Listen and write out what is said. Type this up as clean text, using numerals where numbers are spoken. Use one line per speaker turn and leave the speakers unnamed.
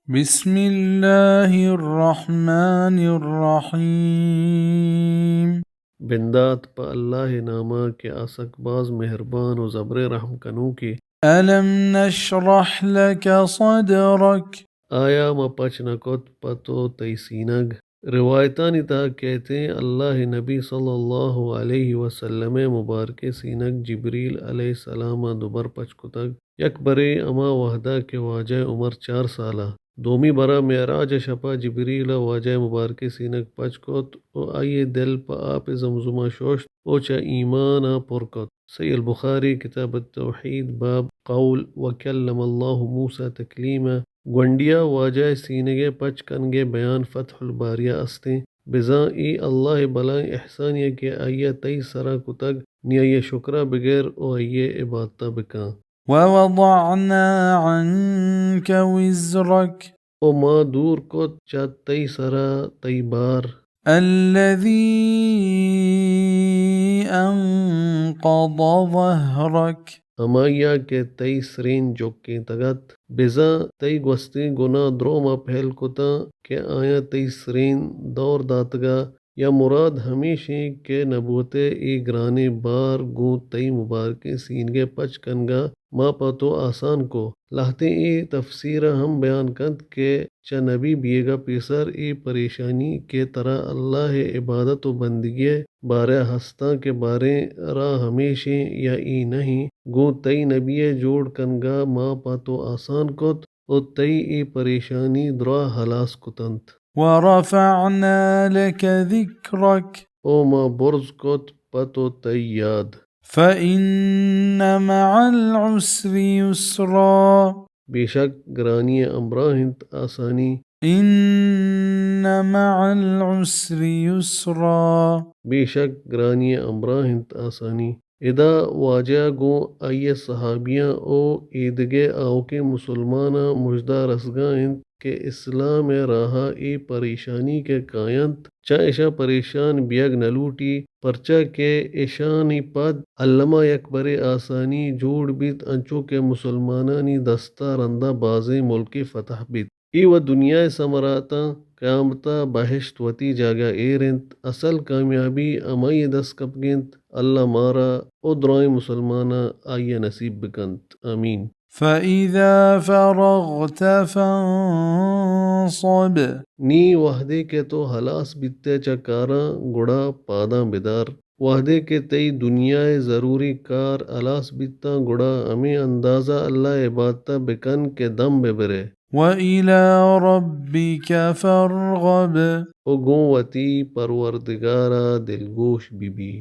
بسم الله الرحمن الرحيم.
بندات پا اللہ نامہ کے آسک باز مہربان و زبر رحم کنو کی.
ألم نشرح لك صدرك.
آیا ما پچ نکوت پتو تیسینگ. روایتانی تا کہتے ہیں اللہ نبی صلی اللہ علیہ وسلم مبارک سینگ جبریل علیہ السلام دوبر پچ کتگ یک برے اما وحدہ کے واجہ عمر 4 سالہ دومی برا معراج شپا جبریل واجہ مبارک سینگ پچ کت او آئیے دل پا آپ زمزمہ شوشت او چا ایمان پرکت. صحیح البخاری کتاب التوحید باب قول وکلم اللہ موسیٰ تکلیما. گونڈیا واجہ سینگے پچ کنگے بیان فتح الباریہ استیں بزاں ای اللہ بلائیں احسانیہ کے آئیے تئی سرا کتگ نی آئیے شکرہ بغیر او آئیے عبادتہ بکاں.
ووضعنا عنك وزرك
او ما دور کت چا تئی سرا تئی بار
الذي أنقض ظهرك
ہمایا کے تئی سرین جوکیں تگت بزاں تئی گوستی گناہ دروما پھیل کتا کہ آیا تئی سرین دور داتگا یا مراد ہمیشہ کے نبوت ای گرانے بار گوں تئی مبارک سینگے پچ کنگا ما پتو آسان کو. لہتے ای تفسیر ہم بیان کند کہ چا نبی بیگا پیسر ای پریشانی کے طرح اللہ عبادت و بندگی بارے ہستاں کے بارے را ہمیشہ یا ای نہیں گو تئی نبی جوڑ کنگا ما پاتو آسان کت او تئی ای پریشانی درا ہلاس کتنت.
ورفعنا لك ذكرك
او ما برز کت پتو تئی یاد.
فإن مع العسر يسرا
بے شک گرانی امراہنت آسانی.
إن مع العسر يسرا
بے شک گرانی امراہنت آسانی. ادا واجہ گو آئیے صحابیاں او عیدگے آؤ کے مسلمانہ مجدہ رسگاہند کہ اسلام راہا ای پریشانی کے کائنت چا ایشا پریشان بیگ نلوٹی پرچا کے ایشانی پد علامہ یکبر آسانی جوڑ بیت انچو کے مسلمانانی دستہ رندہ بازیں ملکی فتح بیت. ای و دنیا سمراتا قیامتا بہشت وتی جاگہ ایرنت اصل کامیابی امائی دست کپگنت اللہ مارا او درائیں مسلمانہ آئیے نصیب بکنت آمین.
فإذا فرغت فانصب
نی وحدے کے تو ہلاس بیتے چکاراں گڑا پاداں بدار. وحدے کے تئی دنیا ضروری کار الاس بیتا گڑا ہمیں اندازہ اللہ عبادتہ بکن کے دم ببرے.
وإلى ربك فارغب
او گوں وتی پروردگارا دلگوش بی بی.